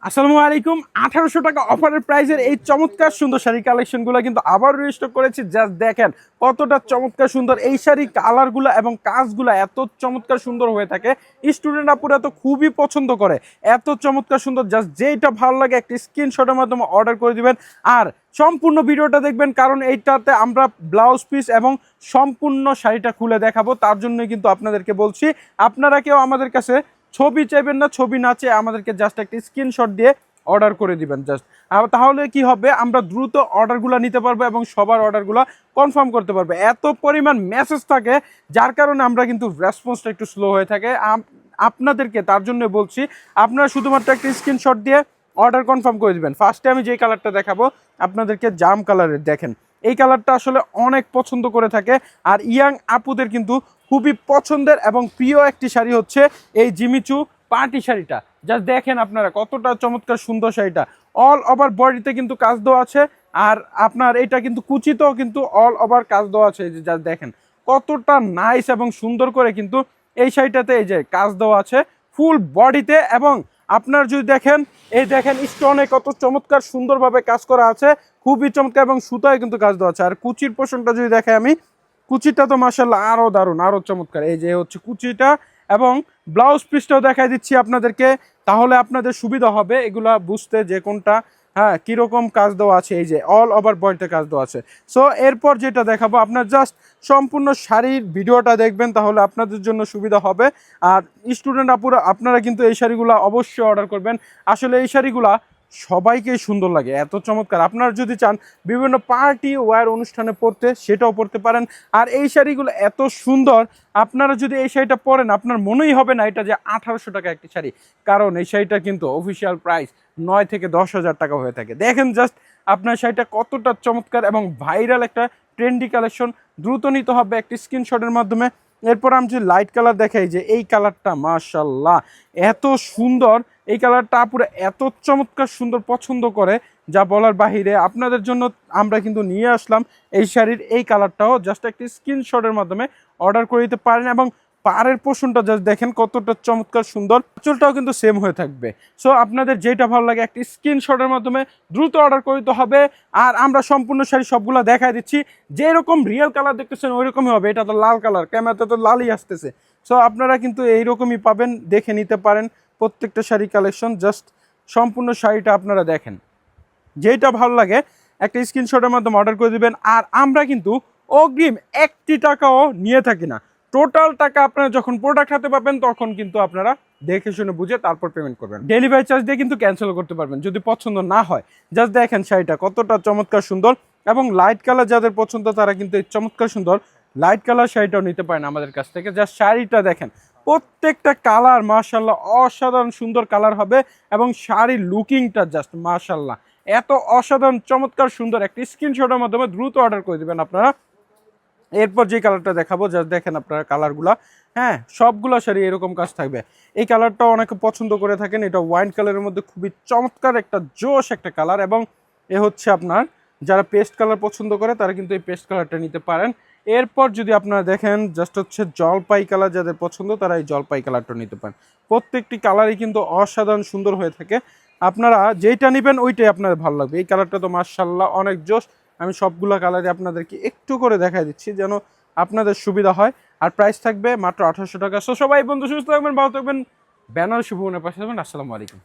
আসসালামু আলাইকুম। 1800 টাকা অফারের প্রাইজের এই চমৎকার সুন্দর শাড়ি কালেকশনগুলো কিন্তু আবার রিস্টক করেছি। জাস্ট দেখেন কতটা চমৎকার সুন্দর এই শাড়ি কালারগুলো এবং কাজগুলো এত চমৎকার সুন্দর হয়ে থাকে। স্টুডেন্ট আপুরা তো খুবই পছন্দ করে, এত চমৎকার সুন্দর। জাস্ট যেইটা ভালো লাগে একটি স্ক্রিনশটের মাধ্যমে অর্ডার করে দিবেন আর সম্পূর্ণ ভিডিওটা দেখবেন, কারণ এইটাতে আমরা ব্লাউজ পিস এবং সম্পূর্ণ শাড়িটা খুলে দেখাবো। তার জন্যই কিন্তু আপনাদেরকে বলছি, আপনারা কেউ আমাদের কাছে ছবি চাইবেন না, ছবি না চেয়ে আমাদেরকে জাস্ট একটা স্ক্রিনশট দিয়ে অর্ডার করে দিবেন জাস্ট। তাহলে কি হবে, আমরা দ্রুত অর্ডারগুলো নিতে পারবো এবং সবার অর্ডারগুলো কনফার্ম করতে পারবো। এত পরিমাণ মেসেজ থাকে যার কারণে আমরা কিন্তু রেসপন্সটা একটু স্লো হয়ে থাকে আপনাদেরকে। তার জন্য বলছি, আপনারা শুধুমাত্র একটা স্ক্রিনশট দিয়ে অর্ডার কনফার্ম করে দিবেন। ফার্স্টে আমি যেই কালারটা দেখাবো আপনাদেরকে, জাম কালারের, দেখেন এই কালারটা আসলে অনেক পছন্দ করে থাকে। আর ইয়াং আপুদের কিন্তু খুবই পছন্দের এবং প্রিয় একটি শাড়ি হচ্ছে এই জিমিচু পার্টি শাড়িটা। জাস্ট দেখেন আপনারা কতটা চমৎকার সুন্দর শাড়িটা। অল ওভার বডিতে কিন্তু কাজ দেওয়া আছে, আর আপনার এটা কিন্তু কুচিতেও কিন্তু অল ওভার কাজ দেওয়া আছে। এই যে জাস্ট দেখেন কতটা নাইস এবং সুন্দর করে কিন্তু এই শাড়িটাতে এই যে কাজ দেওয়া আছে ফুল বডিতে। এবং আপনার যদি দেখেন, এই দেখেন স্টোনে কত চমৎকার সুন্দরভাবে কাজ করা আছে, খুবই চমৎকার, এবং সুতায় কিন্তু কাজ দেওয়া আছে। আর কুচির পোর্শনটা যদি দেখে আমি, কুচিটা তো মাশাআল্লাহ আরো দারুণ, আরো চমৎকার। এই যে হচ্ছে কুচিটা, এবং ব্লাউজ পিসটাও দেখাই দিচ্ছি আপনাদেরকে, তাহলে আপনাদের সুবিধা হবে এগুলা বুঝতে যে কোনটা কিরকম কাজ দেওয়া আছে। এই যে অল ওভার বডিতে কাজ দেওয়া আছে। সো এরপর যেটা দেখাবো, আপনার জাস্ট সম্পূর্ণ শাড়ির ভিডিওটা দেখবেন, তাহলে আপনাদের জন্য সুবিধা হবে। আর স্টুডেন্ট আপুরা আপনারা কিন্তু এই শাড়িগুলো অবশ্যই অর্ডার করবেন। আসলে এই শাড়িগুলা সবাইকেই সুন্দর লাগে, এত চমৎকার। আপনারা যদি চান বিভিন্ন পার্টি ওয়্যার অনুষ্ঠানে পরতে, সেটাও পরতে পারেন। আর এই শাড়িগুলো এত সুন্দর, আপনারা যদি এই শাড়িটা পরেন আপনার মনেই হবে না এটা যে 1800 টাকা একটি শাড়ি, কারণ এই শাড়িটা কিন্তু অফিসিয়াল প্রাইস 9 থেকে 10,000 টাকা হয়ে থাকে। দেখেন জাস্ট আপনার শাড়িটা কতটা চমৎকার এবং ভাইরাল একটা ট্রেন্ডি কালেকশন। দ্রুত নিতে হবে একটি স্ক্রিনশটের মাধ্যমে। এরপর আমি যে লাইট কালার দেখাই, যে এই কালারটা মাশাআল্লাহ এত সুন্দর, এই কালারটা পুরো এত চমৎকার সুন্দর পছন্দ করে যা বলার বাহিরে। আপনাদের জন্য আমরা কিন্তু নিয়ে আসলাম এই শাড়ির এই কালারটাও। জাস্ট একটি স্ক্রিনশটের মাধ্যমে অর্ডার করে দিতে পারেন। এবং পাড়ের পোর্শনটা জাস্ট দেখেন কতটা চমৎকার সুন্দর, আঁচলটাও কিন্তু সেম হয়ে থাকবে। সো আপনাদের যেটা ভালো লাগে একটি স্ক্রিনশটের মাধ্যমে দ্রুত অর্ডার করে দিতে হবে। আর আমরা সম্পূর্ণ শাড়ি সবগুলো দেখাই দিচ্ছি, যেরকম রিয়েল কালার দেখতেছেন ওই রকমই হবে। এটা তো লাল কালার, ক্যামেরাতে তো লালই আসতেছে। সো আপনারা কিন্তু এইরকমই পাবেন, দেখে নিতে পারেন প্রত্যেকটা শাড়ি কালেকশন। জাস্ট সম্পূর্ণ শাড়িটা আপনারা দেখেন, যেটা ভালো লাগে একটা স্ক্রিনশটের মাধ্যমে অর্ডার করে দিবেন। আর আমরা কিন্তু অগ্রিম 1 টাকাও নিয়ে থাকি না। টোটাল টাকা আপনারা যখন প্রোডাক্ট হাতে পাবেন তখন কিন্তু আপনারা দেখে শুনে বুঝে তারপর পেমেন্ট করবেন। ডেলিভারি চার্জ দিয়ে কিন্তু ক্যান্সেল করতে পারবেন যদি পছন্দ না হয়। জাস্ট দেখেন শাড়িটা কতটা চমৎকার সুন্দর, এবং লাইট কালার যাদের পছন্দ তারা কিন্তু এই চমৎকার সুন্দর লাইট কালার শাড়িটাও নিতে পারেন আমাদের কাছ থেকে। জাস্ট শাড়িটা দেখেন প্রত্যেকটা কালার মাশাআল্লাহ অসাধারণ সুন্দর কালার হবে, এবং শাড়ির লুকিংটা জাস্ট মাশাআল্লাহ এত অসাধারণ চমৎকার সুন্দর। একটি স্ক্রিনশটের মাধ্যমে দ্রুত অর্ডার করে দিবেন আপনারা। এরপর যে কালারটা দেখাবো, জাস্ট দেখেন আপনারা কালারগুলা, সবগুলো শাড়ি এরকম কাজ থাকবে। এই কালারটাও অনেকে পছন্দ করে থাকেন, এটা ওয়াইন কালারের মধ্যে খুবই চমৎকার একটা জোশ একটা কালার। এবং এ হচ্ছে আপনার যারা পেস্ট কালার পছন্দ করে তারা কিন্তু এই পেস্ট কালারটা নিতে পারেন। এরপর যদি আপনারা দেখেন, জাস্ট হচ্ছে জলপাই কালার যাদের পছন্দ তারা এই জলপাই কালারটা নিতে পারেন। প্রত্যেকটি কালারই কিন্তু অসাধারণ সুন্দর হয়ে থাকে। আপনারা যেইটা নেবেন ওইটাই আপনাদের ভালো লাগবে। এই কালারটা তো মাশাআল্লাহ অনেক জোশ। আমি সবগুলো কালারে আপনাদেরকে একটু করে দেখাই দিচ্ছি যেন আপনাদের সুবিধা হয়। আর প্রাইস থাকবে মাত্র 1800 টাকা। সো সবাই বন্ধু সুস্থ থাকবেন, ভালো থাকবেন, বেনারসি ভুবনের পাশে থাকবেন। আসসালামু আলাইকুম।